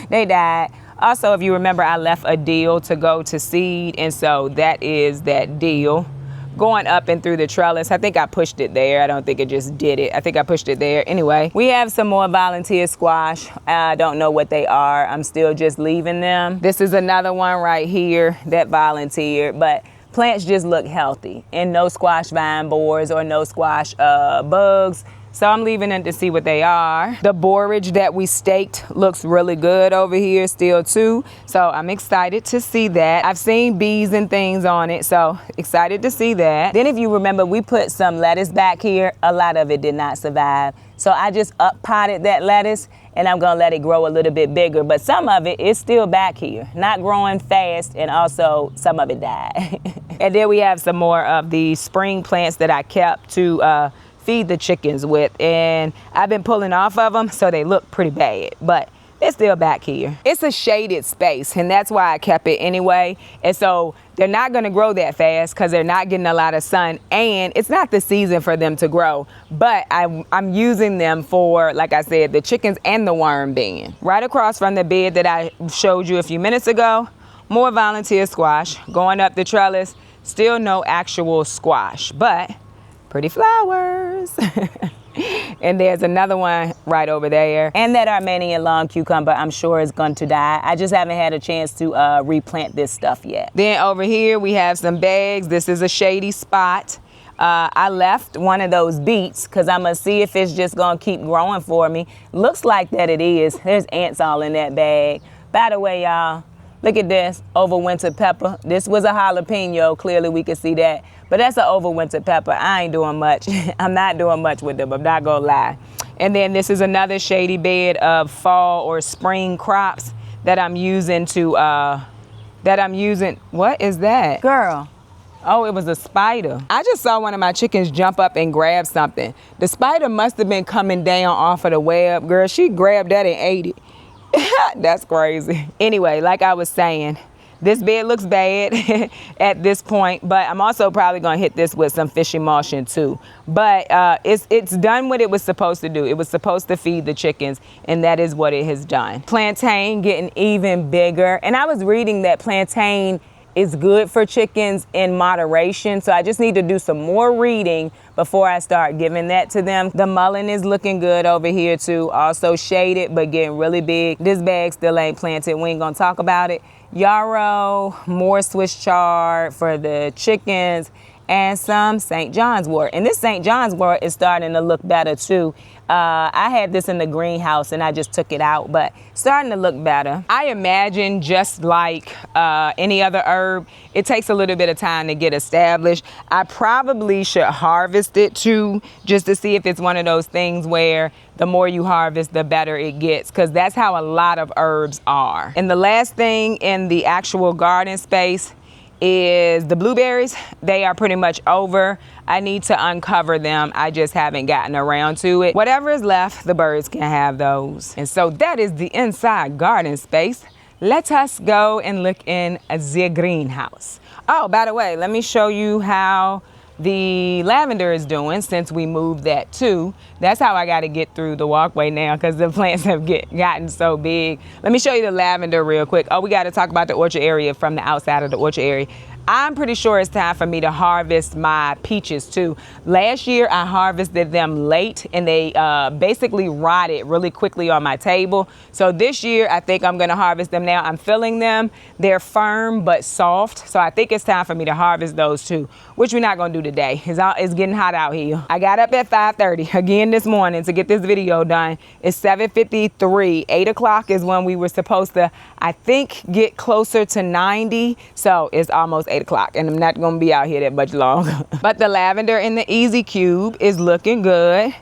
They died. Also, if you remember, I left a deal to go to seed, and so that is that deal. Going up and through the trellis. I think I pushed it there. I don't think it just did it. I think I pushed it there. Anyway, we have some more volunteer squash. I don't know what they are. I'm still just leaving them. This is another one right here that volunteered, but plants just look healthy and no squash vine borers or no squash bugs. So I'm leaving them to see what they are. The borage that we staked looks really good over here still too. So I'm excited to see that. I've seen bees and things on it, so excited to see that. Then if you remember, we put some lettuce back here. A lot of it did not survive. So I just up potted that lettuce and I'm gonna let it grow a little bit bigger. But some of it is still back here, not growing fast, and also some of it died. And then we have some more of the spring plants that I kept to feed the chickens with, and I've been pulling off of them, so they look pretty bad, but they're still back here. It's a shaded space, and that's why I kept it anyway. And so they're not gonna grow that fast because they're not getting a lot of sun, and it's not the season for them to grow, but I'm using them for, like I said, the chickens and the worm bin. Right across from the bed that I showed you a few minutes ago, more volunteer squash. Going up the trellis, still no actual squash, but pretty flowers. And there's another one right over there. And that Armenian long cucumber, I'm sure is going to die. I just haven't had a chance to replant this stuff yet. Then over here we have some bags. This is a shady spot. I left one of those beets because I'm gonna see if it's just gonna keep growing for me. Looks like that it is. There's ants all in that bag. By the way, y'all, look at this overwinter pepper. This was a jalapeno. Clearly we can see that. But that's an overwinter pepper. I ain't doing much. I'm not doing much with them. I'm not gonna lie. And then this is another shady bed of fall or spring crops that I'm using to, what is that? Girl. Oh, it was a spider. I just saw one of my chickens jump up and grab something. The spider must have been coming down off of the web. Girl, she grabbed that and ate it. That's crazy. Anyway, like I was saying, this bed looks bad at this point, but I'm also probably gonna hit this with some fish emulsion too. But it's done what it was supposed to do. It was supposed to feed the chickens, and that is what it has done. Plantain getting even bigger. And I was reading that plantain is good for chickens in moderation. So I just need to do some more reading before I start giving that to them. The mullein is looking good over here too. Also shaded, but getting really big. This bag still ain't planted. We ain't gonna talk about it. Yarrow, more Swiss chard for the chickens, and some St. John's wort. And this St. John's wort is starting to look better too. I had this in the greenhouse and I just took it out, but starting to look better. I imagine just like any other herb, it takes a little bit of time to get established. I probably should harvest it too, just to see if it's one of those things where the more you harvest, the better it gets, because that's how a lot of herbs are. And the last thing in the actual garden space is the blueberries. They are pretty much over. I need to uncover them. I just haven't gotten around to it. Whatever is left, the birds can have those. And so that is the inside garden space. Let us go and look in the greenhouse. Oh, by the way, let me show you how the lavender is doing since we moved that too. That's how I got to get through the walkway now because the plants have gotten so big. Let me show you the lavender real quick. Oh, we got to talk about the orchard area from the outside of the orchard area. I'm pretty sure it's time for me to harvest my peaches too. Last year I harvested them late and they basically rotted really quickly on my table. So this year I think I'm gonna harvest them now. I'm filling them. They're firm but soft. So I think it's time for me to harvest those too, which we're not gonna do today. It's getting hot out here. I got up at 5:30 again this morning to get this video done. It's 7:53. 8 o'clock is when we were supposed to, I think, get closer to 90. So it's almost 8 o'clock and I'm not gonna be out here that much longer. But the lavender in the Easy Cube is looking good.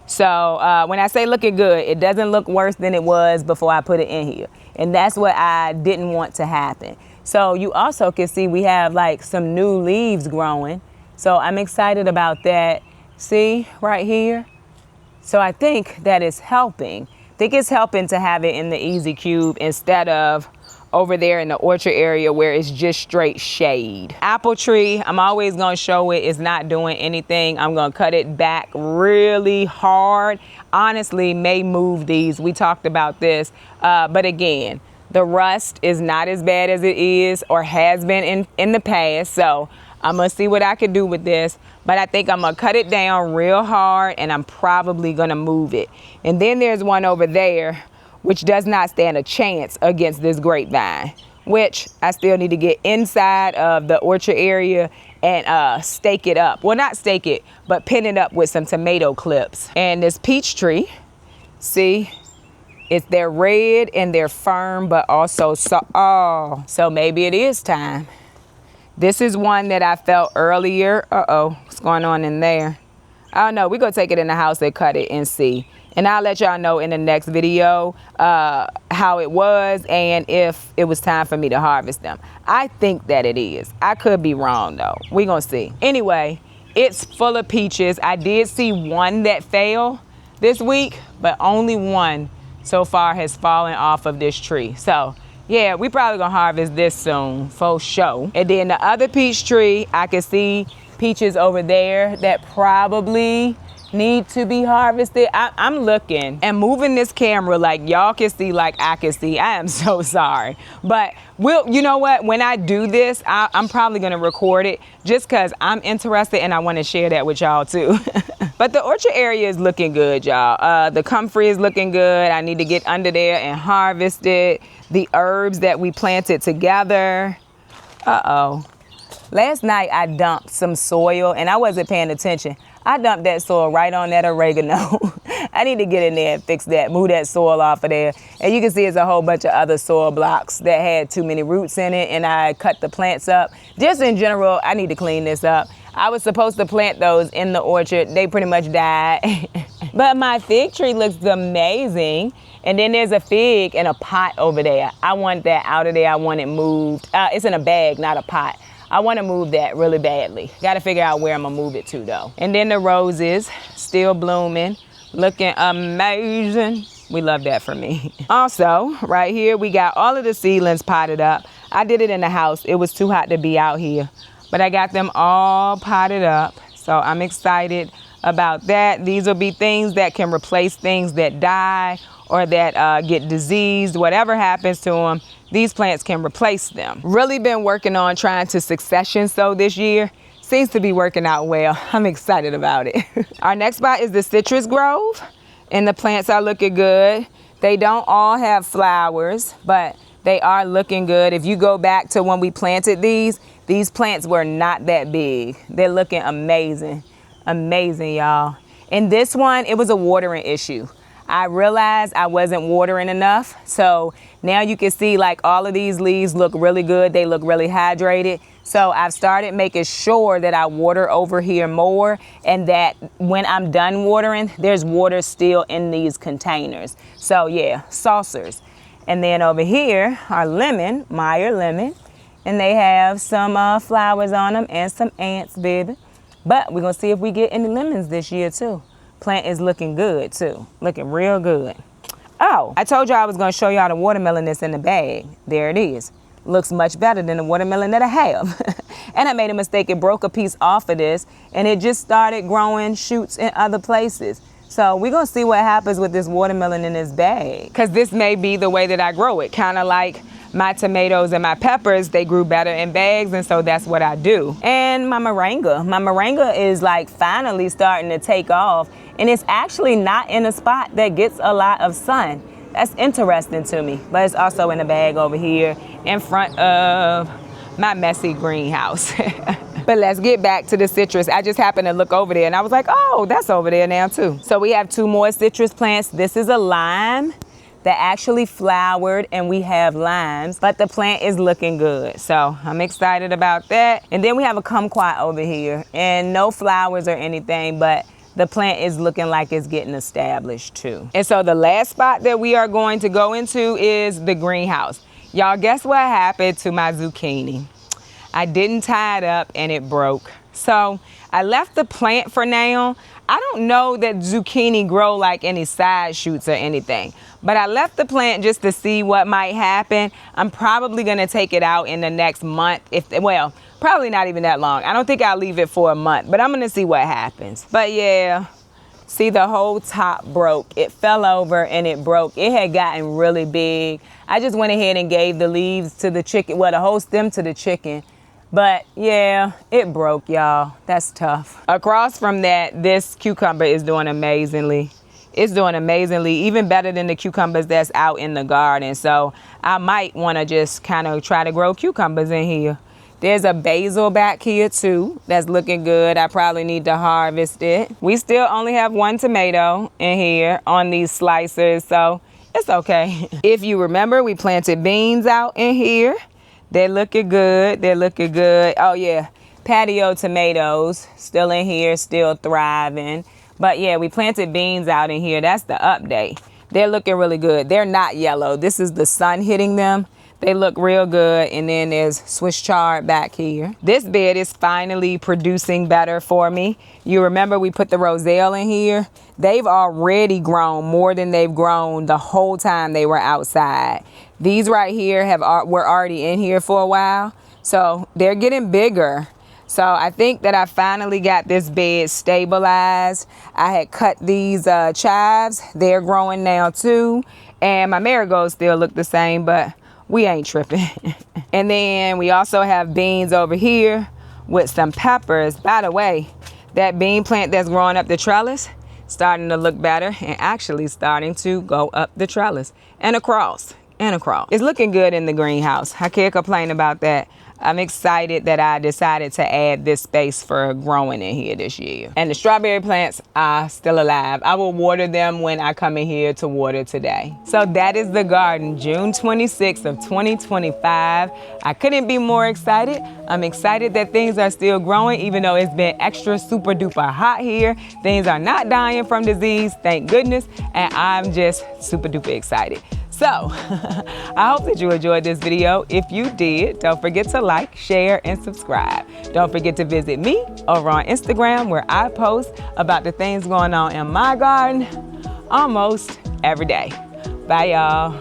So when I say looking good, it doesn't look worse than it was before I put it in here. And that's what I didn't want to happen. So you also can see we have like some new leaves growing. So I'm excited about that. See right here? So I think that is helping. I think it's helping to have it in the easy cube instead of over there in the orchard area where it's just straight shade. Apple tree, I'm always gonna show it is not doing anything. I'm gonna cut it back really hard. Honestly, may move these. We talked about this, but again, the rust is not as bad as it is or has been in the past. So I'm gonna see what I can do with this, but I think I'm gonna cut it down real hard and I'm probably gonna move it. And then there's one over there which does not stand a chance against this grapevine, which I still need to get inside of the orchard area and stake it up. Well, not stake it, but pin it up with some tomato clips. And this peach tree, see, they're red and they're firm, but also so maybe it is time. This is one that I felt earlier. Uh-oh, what's going on in there? I don't know, we're gonna take it in the house and cut it and see. And I'll let y'all know in the next video how it was and if it was time for me to harvest them. I think that it is. I could be wrong though. We're gonna see. Anyway, it's full of peaches. I did see one that fell this week, but only one so far has fallen off of this tree. So yeah, we probably gonna harvest this soon for sure. And then the other peach tree, I can see peaches over there that probably need to be harvested. I'm looking and moving this camera like y'all can see, like I can see. I am so sorry. But you know what? When I do this, I'm probably gonna record it just cause I'm interested and I wanna share that with y'all too. But the orchard area is looking good, y'all. The comfrey is looking good. I need to get under there and harvest it. The herbs that we planted together. Uh-oh. Last night I dumped some soil and I wasn't paying attention. I dumped that soil right on that oregano. I need to get in there and fix that, move that soil off of there. And you can see it's a whole bunch of other soil blocks that had too many roots in it and I cut the plants up. Just in general, I need to clean this up. I was supposed to plant those in the orchard. They pretty much died. But my fig tree looks amazing. And then there's a fig in a pot over there. I want that out of there. I want it moved. It's in a bag, not a pot. I want to move that really badly. Got to figure out where I'm going to move it to though. And then the roses still blooming, looking amazing. We love that for me. Also, right here, we got all of the seedlings potted up. I did it in the house. It was too hot to be out here, but I got them all potted up. So I'm excited about that. These will be things that can replace things that die or that get diseased, whatever happens to them. These plants can replace them. Really been working on trying to succession sow this year. Seems to be working out well. I'm excited about it. Our next spot is the citrus grove and the plants are looking good. They don't all have flowers, but they are looking good. If you go back to when we planted these plants were not that big. They're looking amazing. Amazing, y'all. And this one, it was a watering issue. I realized I wasn't watering enough. So now you can see like all of these leaves look really good. They look really hydrated. So I've started making sure that I water over here more and that when I'm done watering, there's water still in these containers. So yeah, saucers. And then over here are lemon, Meyer lemon, and they have some flowers on them and some ants, baby. But we're gonna see if we get any lemons this year too. Plant is looking good too, looking real good. Oh, I told you I was gonna show y'all the watermelon that's in the bag. There it is. Looks much better than the watermelon that I have. And I made a mistake, it broke a piece off of this and it just started growing shoots in other places. So we're gonna see what happens with this watermelon in this bag. Cause this may be the way that I grow it, kinda like my tomatoes and my peppers, they grew better in bags, and so that's what I do. And my moringa is like finally starting to take off, and it's actually not in a spot that gets a lot of sun. That's interesting to me, but it's also in a bag over here in front of my messy greenhouse. But let's get back to the citrus. I just happened to look over there and I was like, oh, that's over there now too. So we have 2 more citrus plants. This is a lime that actually flowered and we have limes, but the plant is looking good. So I'm excited about that. And then we have a kumquat over here and no flowers or anything, but the plant is looking like it's getting established too. And so the last spot that we are going to go into is the greenhouse. Y'all, guess what happened to my zucchini? I didn't tie it up and it broke. So I left the plant for now. I don't know that zucchini grow like any side shoots or anything, but I left the plant just to see what might happen. I'm probably gonna take it out in the next month, well, probably not even that long. I don't think I'll leave it for a month, but I'm gonna see what happens. But yeah, see, the whole top broke. It fell over and it broke. It had gotten really big. I just went ahead and gave the leaves to the chicken, well, the whole stem to the chicken. But yeah, it broke, y'all. That's tough. Across from that, this cucumber is doing amazingly. It's doing amazingly, even better than the cucumbers that's out in the garden. So I might want to just kind of try to grow cucumbers in here. There's a basil back here too that's looking good. I probably need to harvest it. We still only have one tomato in here on these slicers, so it's okay. If you remember, we planted beans out in here. They're looking good. They're looking good. Oh yeah, patio tomatoes still in here, still thriving. But yeah, we planted beans out in here. That's the update. They're looking really good. They're not yellow. This is the sun hitting them. They look real good. And then there's Swiss chard back here. This bed is finally producing better for me. You remember we put the roselle in here? They've already grown more than they've grown the whole time they were outside. These right here were already in here for a while. So they're getting bigger. So I think that I finally got this bed stabilized. I had cut these chives. They're growing now too. And my marigolds still look the same, but we ain't tripping. And then we also have beans over here with some peppers. By the way, that bean plant that's growing up the trellis, starting to look better and actually starting to go up the trellis and across. It's looking good in the greenhouse. I can't complain about that. I'm excited that I decided to add this space for growing in here this year. And the strawberry plants are still alive. I will water them when I come in here to water today. So that is the garden, June 26th of 2025. I couldn't be more excited. I'm excited that things are still growing, even though it's been extra super duper hot here. Things are not dying from disease, thank goodness. And I'm just super duper excited. So, I hope that you enjoyed this video. If you did, don't forget to like, share, and subscribe. Don't forget to visit me over on Instagram, where I post about the things going on in my garden almost every day. Bye, y'all.